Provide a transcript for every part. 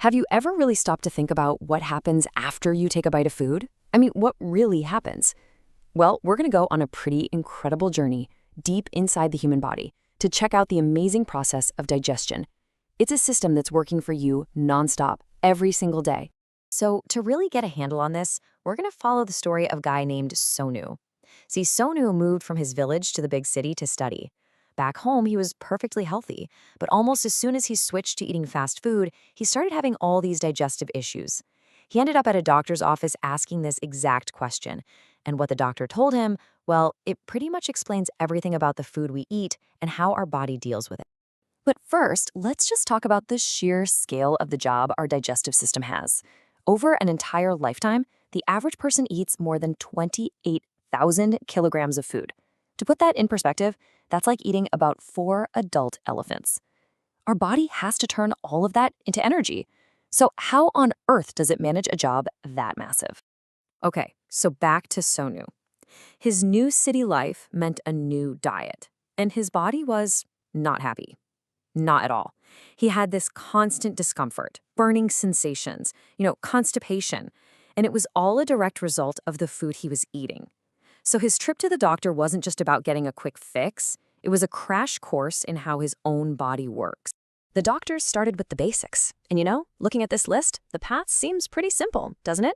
Have you ever really stopped to think about what happens after you take a bite of food? I mean, what really happens? Well, we're going to go on a pretty incredible journey deep inside the human body to check out the amazing process of digestion. It's a system that's working for you nonstop, every single day. So, to really get a handle on this, we're going to follow the story of a guy named Sonu. See, Sonu moved from his village to the big city to study. Back home, he was perfectly healthy, but almost as soon as he switched to eating fast food, he started having all these digestive issues. He ended up at a doctor's office asking this exact question. And what the doctor told him, well, it pretty much explains everything about the food we eat and how our body deals with it. But first, let's just talk about the sheer scale of the job our digestive system has. Over an entire lifetime, the average person eats more than 28,000 kilograms of food. To put that in perspective, that's like eating about 4 adult elephants. Our body has to turn all of that into energy. So how on earth does it manage a job that massive? Okay, so back to Sonu. His new city life meant a new diet, and his body was not happy. Not at all. He had this constant discomfort, burning sensations, constipation, and it was all a direct result of the food he was eating. So his trip to the doctor wasn't just about getting a quick fix, it was a crash course in how his own body works. The doctors started with the basics. And looking at this list, the path seems pretty simple, doesn't it?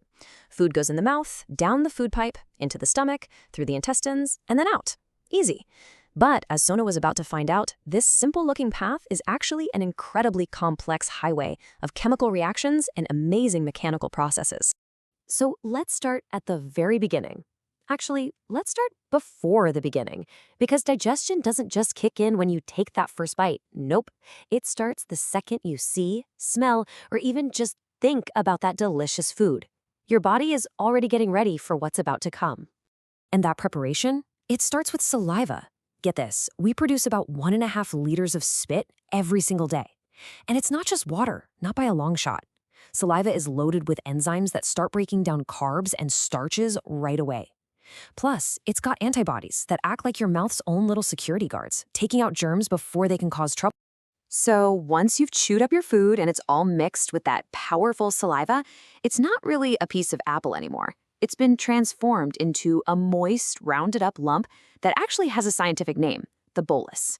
Food goes in the mouth, down the food pipe, into the stomach, through the intestines, and then out. Easy. But as Sona was about to find out, this simple-looking path is actually an incredibly complex highway of chemical reactions and amazing mechanical processes. So let's start at the very beginning. Actually, let's start before the beginning, because digestion doesn't just kick in when you take that first bite. Nope. It starts the second you see, smell, or even just think about that delicious food. Your body is already getting ready for what's about to come. And that preparation? It starts with saliva. Get this, we produce about 1.5 liters of spit every single day. And it's not just water, not by a long shot. Saliva is loaded with enzymes that start breaking down carbs and starches right away. Plus, it's got antibodies that act like your mouth's own little security guards, taking out germs before they can cause trouble. So once you've chewed up your food and it's all mixed with that powerful saliva, it's not really a piece of apple anymore. It's been transformed into a moist, rounded-up lump that actually has a scientific name, the bolus.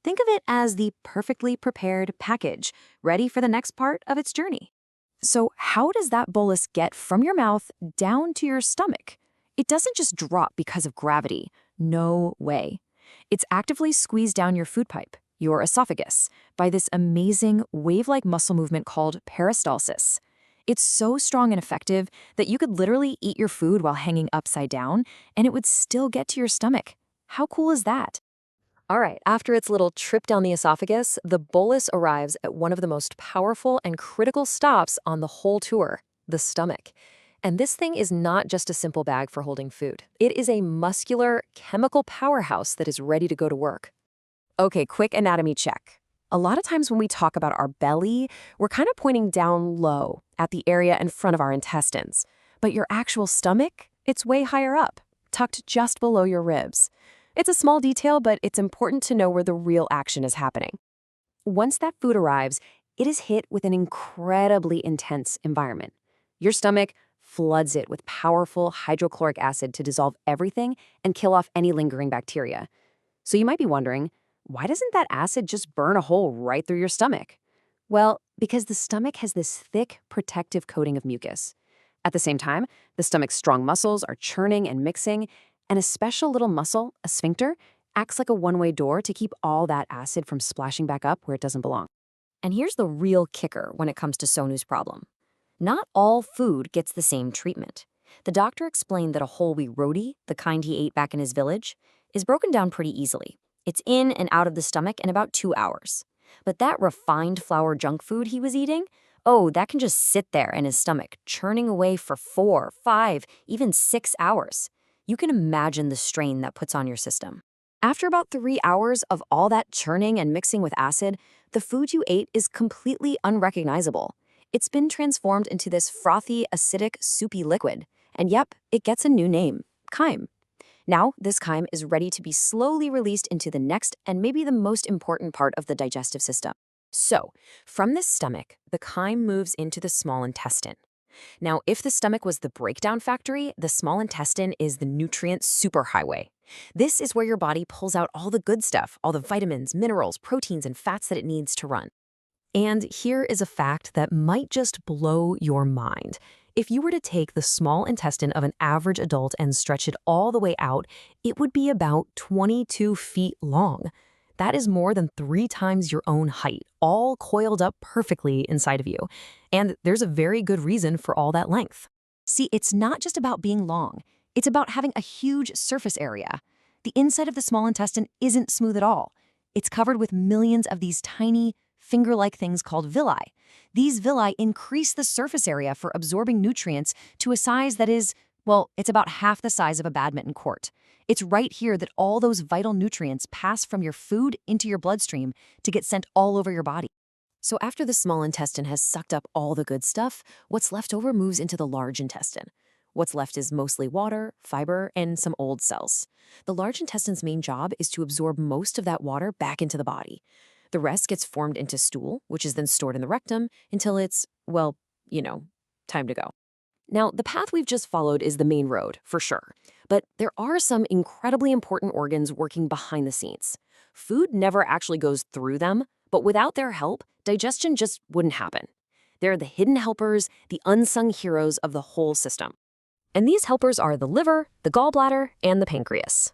Think of it as the perfectly prepared package, ready for the next part of its journey. So how does that bolus get from your mouth down to your stomach? It doesn't just drop because of gravity. No way. It's actively squeezed down your food pipe, your esophagus, by this amazing wave-like muscle movement called peristalsis. It's so strong and effective that you could literally eat your food while hanging upside down, and it would still get to your stomach. How cool is that? All right, after its little trip down the esophagus, the bolus arrives at one of the most powerful and critical stops on the whole tour, the stomach. And this thing is not just a simple bag for holding food. It is a muscular, chemical powerhouse that is ready to go to work. Okay, quick anatomy check. A lot of times when we talk about our belly, we're kind of pointing down low at the area in front of our intestines. But your actual stomach, it's way higher up, tucked just below your ribs. It's a small detail, but it's important to know where the real action is happening. Once that food arrives, it is hit with an incredibly intense environment. Your stomach floods it with powerful hydrochloric acid to dissolve everything and kill off any lingering bacteria. So you might be wondering, why doesn't that acid just burn a hole right through your stomach? Well, because the stomach has this thick, protective coating of mucus. At the same time, the stomach's strong muscles are churning and mixing, and a special little muscle, a sphincter, acts like a one-way door to keep all that acid from splashing back up where it doesn't belong. And here's the real kicker when it comes to Sonu's problem. Not all food gets the same treatment. The doctor explained that a whole wheat roti, the kind he ate back in his village, is broken down pretty easily. It's in and out of the stomach in about 2 hours. But that refined flour junk food he was eating, that can just sit there in his stomach, churning away for 4, 5, even 6 hours. You can imagine the strain that puts on your system. After about 3 hours of all that churning and mixing with acid, the food you ate is completely unrecognizable. It's been transformed into this frothy, acidic, soupy liquid. And yep, it gets a new name, chyme. Now, this chyme is ready to be slowly released into the next and maybe the most important part of the digestive system. So, from the stomach, the chyme moves into the small intestine. Now, if the stomach was the breakdown factory, the small intestine is the nutrient superhighway. This is where your body pulls out all the good stuff, all the vitamins, minerals, proteins, and fats that it needs to run. And here is a fact that might just blow your mind. If you were to take the small intestine of an average adult and stretch it all the way out, it would be about 22 feet long. That is more than 3 times your own height, all coiled up perfectly inside of you. And there's a very good reason for all that length. See, it's not just about being long. It's about having a huge surface area. The inside of the small intestine isn't smooth at all. It's covered with millions of these tiny, finger-like things called villi. These villi increase the surface area for absorbing nutrients to a size that is, well, it's about half the size of a badminton court. It's right here that all those vital nutrients pass from your food into your bloodstream to get sent all over your body. So after the small intestine has sucked up all the good stuff, what's left over moves into the large intestine. What's left is mostly water, fiber, and some old cells. The large intestine's main job is to absorb most of that water back into the body. The rest gets formed into stool, which is then stored in the rectum until it's, well, time to go. Now, the path we've just followed is the main road, for sure. But there are some incredibly important organs working behind the scenes. Food never actually goes through them, but without their help, digestion just wouldn't happen. They're the hidden helpers, the unsung heroes of the whole system. And these helpers are the liver, the gallbladder, and the pancreas.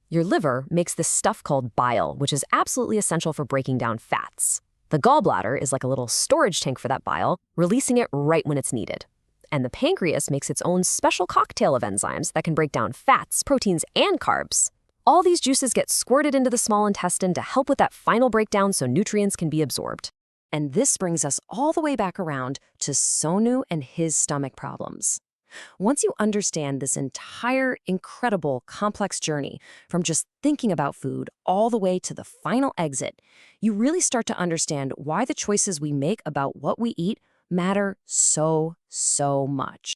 Your liver makes this stuff called bile, which is absolutely essential for breaking down fats. The gallbladder is like a little storage tank for that bile, releasing it right when it's needed. And the pancreas makes its own special cocktail of enzymes that can break down fats, proteins, and carbs. All these juices get squirted into the small intestine to help with that final breakdown so nutrients can be absorbed. And this brings us all the way back around to Sonu and his stomach problems. Once you understand this entire incredible, complex journey from just thinking about food all the way to the final exit, you really start to understand why the choices we make about what we eat matter so, so much.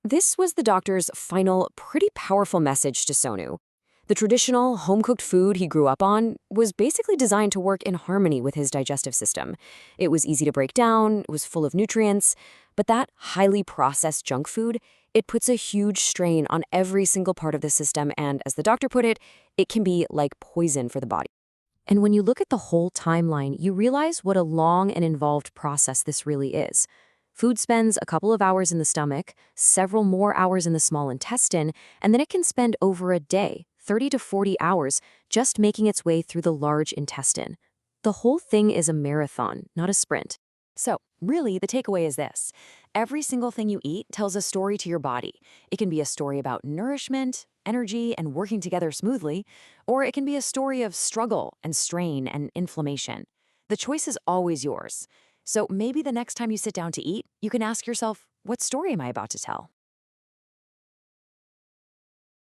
This was the doctor's final, pretty powerful message to Sonu. The traditional, home-cooked food he grew up on was basically designed to work in harmony with his digestive system. It was easy to break down, it was full of nutrients, but that highly processed junk food, it puts a huge strain on every single part of the system, and as the doctor put it, it can be like poison for the body. And when you look at the whole timeline, you realize what a long and involved process this really is. Food spends a couple of hours in the stomach, several more hours in the small intestine, and then it can spend over a day, 30 to 40 hours, just making its way through the large intestine. The whole thing is a marathon, not a sprint. So, really, the takeaway is this. Every single thing you eat tells a story to your body. It can be a story about nourishment, energy, and working together smoothly, or it can be a story of struggle and strain and inflammation. The choice is always yours. So maybe the next time you sit down to eat, you can ask yourself, what story am I about to tell?